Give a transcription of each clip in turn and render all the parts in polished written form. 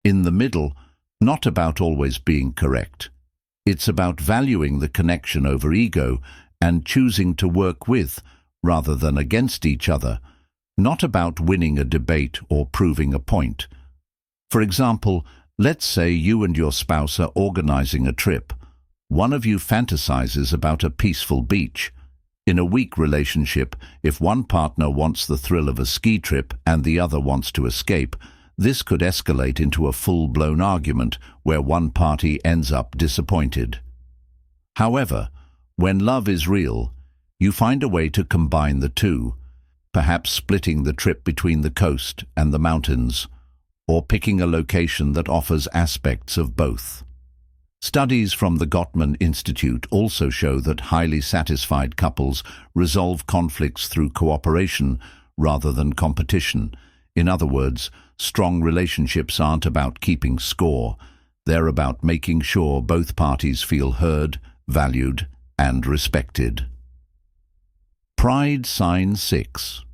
In the middle, not about always being correct. It's about valuing the connection over ego and choosing to work with, rather than against each other, not about winning a debate or proving a point. For example, let's say you and your spouse are organizing a trip. One of you fantasizes about a peaceful beach. In a weak relationship, if one partner wants the thrill of a ski trip and the other wants to escape, this could escalate into a full-blown argument where one party ends up disappointed. However, when love is real, you find a way to combine the two, perhaps splitting the trip between the coast and the mountains, or picking a location that offers aspects of both. Studies from the Gottman Institute also show that highly satisfied couples resolve conflicts through cooperation rather than competition. In other words, strong relationships aren't about keeping score. They're about making sure both parties feel heard, valued, and respected. Pride sign 6.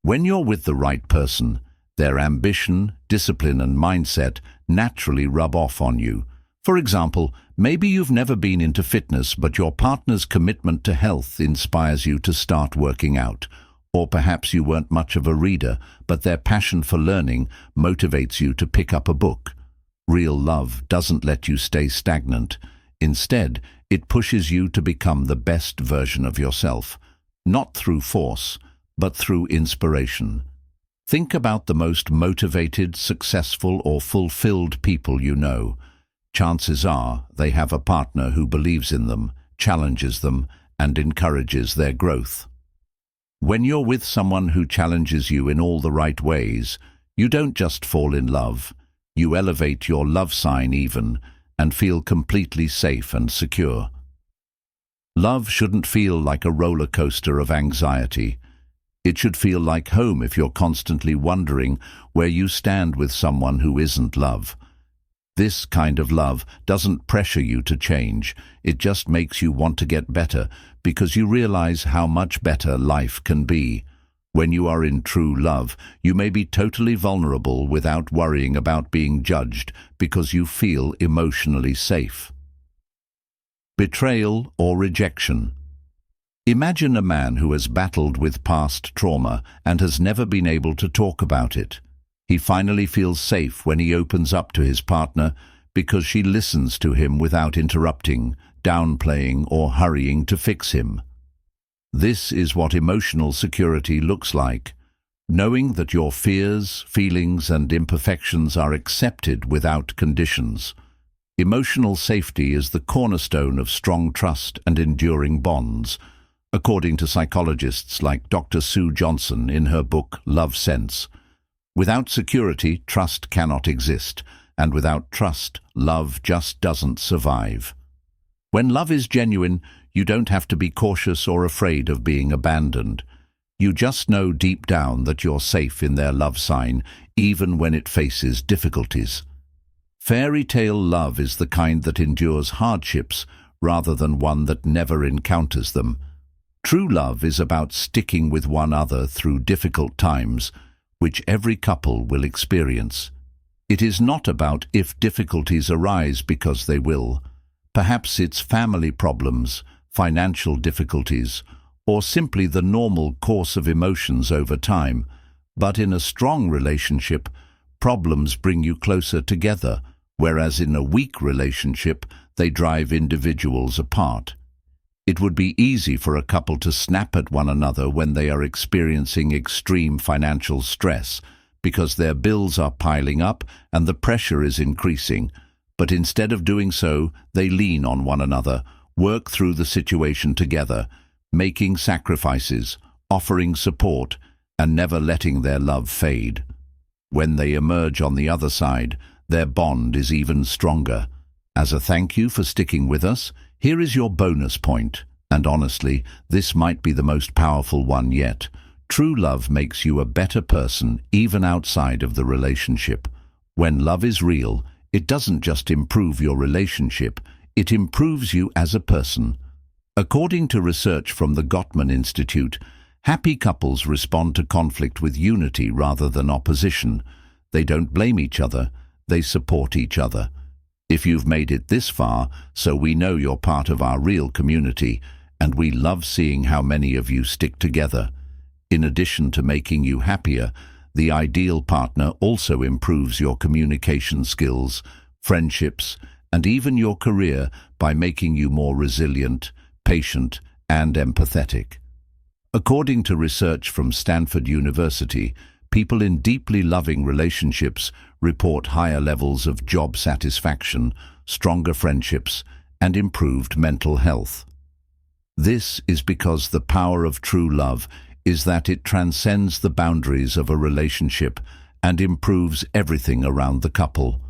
When you're with the right person, their ambition, discipline, and mindset naturally rub off on you. For example, maybe you've never been into fitness, but your partner's commitment to health inspires you to start working out. Or perhaps you weren't much of a reader, but their passion for learning motivates you to pick up a book. Real love doesn't let you stay stagnant. Instead, it pushes you to become the best version of yourself, not through force, but through inspiration. Think about the most motivated, successful, or fulfilled people you know. Chances are they have a partner who believes in them, challenges them, and encourages their growth. When you're with someone who challenges you in all the right ways, you don't just fall in love. You elevate your love sign even, and feel completely safe and secure. Love shouldn't feel like a roller coaster of anxiety. It should feel like home if you're constantly wondering where you stand with someone who isn't love. This kind of love doesn't pressure you to change. It just makes you want to get better because you realize how much better life can be. When you are in true love, you may be totally vulnerable without worrying about being judged because you feel emotionally safe. Betrayal or rejection. Imagine a man who has battled with past trauma and has never been able to talk about it. He finally feels safe when he opens up to his partner because she listens to him without interrupting, downplaying, or hurrying to fix him. This is what emotional security looks like, knowing that your fears, feelings, and imperfections are accepted without conditions. Emotional safety is the cornerstone of strong trust and enduring bonds, according to psychologists like Dr. Sue Johnson in her book Love Sense. Without security, trust cannot exist, and without trust, love just doesn't survive. When love is genuine, you don't have to be cautious or afraid of being abandoned. You just know deep down that you're safe in their love sign, even when it faces difficulties. Fairy tale love is the kind that endures hardships rather than one that never encounters them. True love is about sticking with one another through difficult times, which every couple will experience. It is not about if difficulties arise, because they will. Perhaps it's family problems, financial difficulties, or simply the normal course of emotions over time. But in a strong relationship, problems bring you closer together, whereas in a weak relationship, they drive individuals apart. It would be easy for a couple to snap at one another when they are experiencing extreme financial stress because their bills are piling up and the pressure is increasing. But instead of doing so, they lean on one another, work through the situation together, making sacrifices, offering support, and never letting their love fade. When they emerge on the other side, their bond is even stronger. As a thank you for sticking with us, here is your bonus point, and honestly, this might be the most powerful one yet. True love makes you a better person even outside of the relationship. When love is real, it doesn't just improve your relationship, it improves you as a person. According to research from the Gottman Institute, happy couples respond to conflict with unity rather than opposition. They don't blame each other, they support each other. If you've made it this far, so we know you're part of our real community, and we love seeing how many of you stick together. In addition to making you happier, the ideal partner also improves your communication skills, friendships, and even your career by making you more resilient, patient, and empathetic. According to research from Stanford University, people in deeply loving relationships report higher levels of job satisfaction, stronger friendships, and improved mental health. This is because the power of true love is that it transcends the boundaries of a relationship and improves everything around the couple.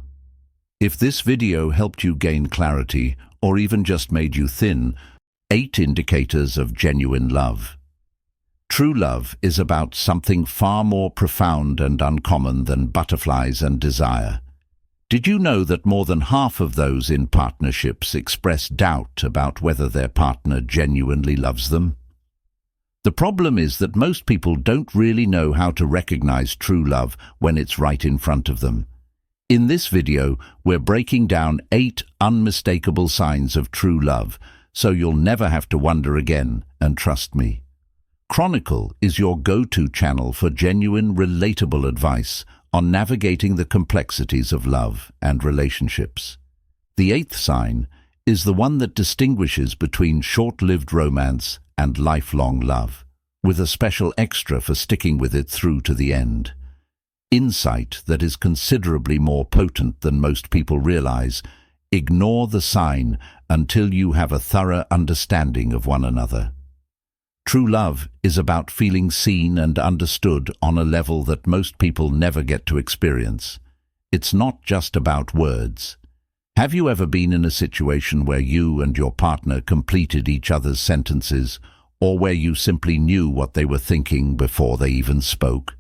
If this video helped you gain clarity or even just made you thin, 8 indicators of genuine love. True love is about something far more profound and uncommon than butterflies and desire. Did you know that more than half of those in partnerships express doubt about whether their partner genuinely loves them? The problem is that most people don't really know how to recognize true love when it's right in front of them. In this video, we're breaking down 8 unmistakable signs of true love, so you'll never have to wonder again, and trust me. Chronicle is your go-to channel for genuine, relatable advice on navigating the complexities of love and relationships. The 8th sign is the one that distinguishes between short-lived romance and lifelong love, with a special extra for sticking with it through to the end. Insight that is considerably more potent than most people realize. Ignore the sign until you have a thorough understanding of one another. True love is about feeling seen and understood on a level that most people never get to experience. It's not just about words. Have you ever been in a situation where you and your partner completed each other's sentences, or where you simply knew what they were thinking before they even spoke?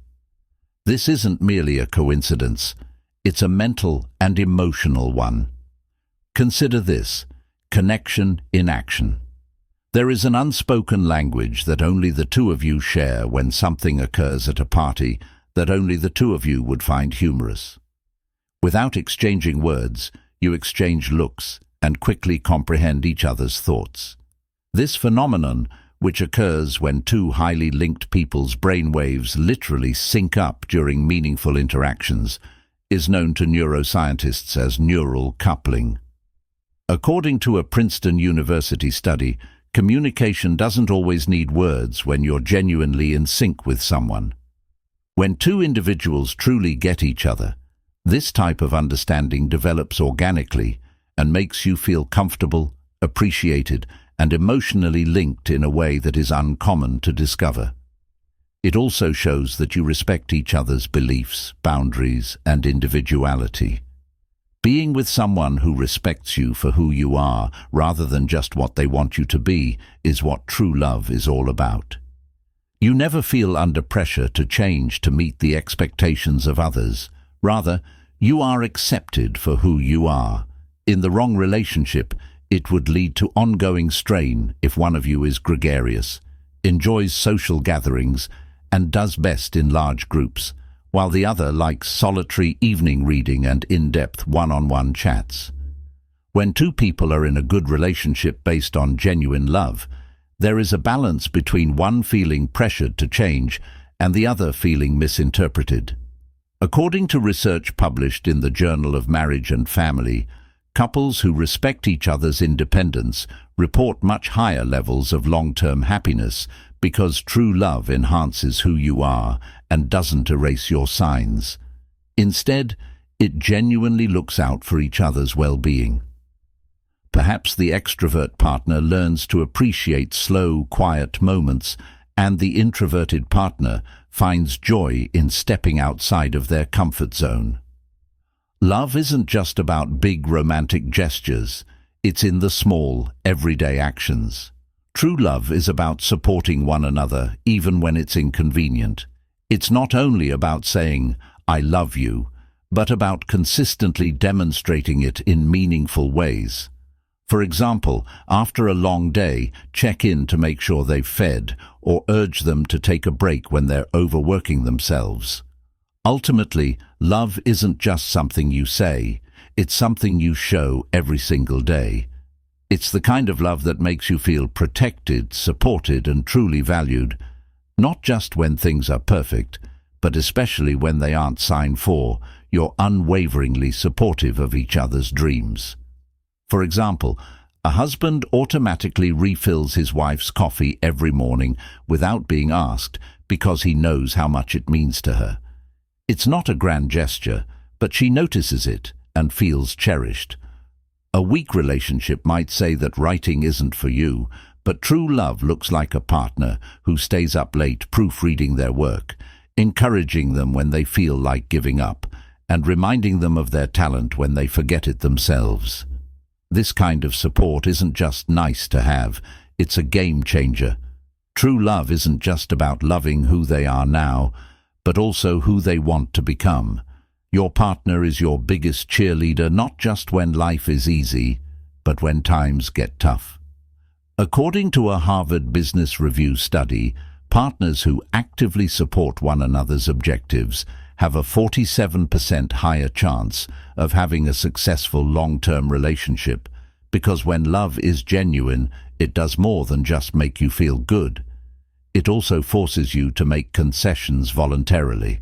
This isn't merely a coincidence. It's a mental and emotional one. Consider this: connection in action. There is an unspoken language that only the two of you share when something occurs at a party that only the two of you would find humorous. Without exchanging words, you exchange looks and quickly comprehend each other's thoughts. This phenomenon, which occurs when two highly linked people's brainwaves literally sync up during meaningful interactions, is known to neuroscientists as neural coupling. According to a Princeton University study, communication doesn't always need words when you're genuinely in sync with someone. When two individuals truly get each other, this type of understanding develops organically and makes you feel comfortable, appreciated, and emotionally linked in a way that is uncommon to discover. It also shows that you respect each other's beliefs, boundaries, and individuality. Being with someone who respects you for who you are, rather than just what they want you to be, is what true love is all about. You never feel under pressure to change to meet the expectations of others. Rather, you are accepted for who you are. In the wrong relationship, it would lead to ongoing strain if one of you is gregarious, enjoys social gatherings, and does best in large groups, while the other likes solitary evening reading and in-depth one-on-one chats. When two people are in a good relationship based on genuine love, there is a balance between one feeling pressured to change and the other feeling misinterpreted. According to research published in the Journal of Marriage and Family, couples who respect each other's independence report much higher levels of long-term happiness because true love enhances who you are and doesn't erase your signs. Instead, it genuinely looks out for each other's well-being. Perhaps the extrovert partner learns to appreciate slow, quiet moments, and the introverted partner finds joy in stepping outside of their comfort zone. Love isn't just about big romantic gestures. It's in the small, everyday actions. True love is about supporting one another even when it's inconvenient. It's not only about saying, "I love you," but about consistently demonstrating it in meaningful ways. For example, after a long day, check in to make sure they've fed, or urge them to take a break when they're overworking themselves. Ultimately, Love isn't just something you say, it's something you show every single day. It's the kind of love that makes you feel protected, supported, and truly valued, not just when things are perfect, but especially when they aren't signed for. You're unwaveringly supportive of each other's dreams. For example, a husband automatically refills his wife's coffee every morning without being asked because he knows how much it means to her. It's not a grand gesture, but she notices it and feels cherished. A weak relationship might say that writing isn't for you, but true love looks like a partner who stays up late proofreading their work, encouraging them when they feel like giving up, and reminding them of their talent when they forget it themselves. This kind of support isn't just nice to have, it's a game changer. True love isn't just about loving who they are now, but also who they want to become. Your partner is your biggest cheerleader, not just when life is easy, but when times get tough. According to a Harvard Business Review study, partners who actively support one another's objectives have a 47% higher chance of having a successful long-term relationship, because when love is genuine, it does more than just make you feel good. It also forces you to make concessions voluntarily.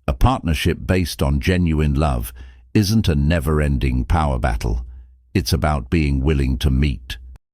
A partnership based on genuine love isn't a never-ending power battle. It's about being willing to meet,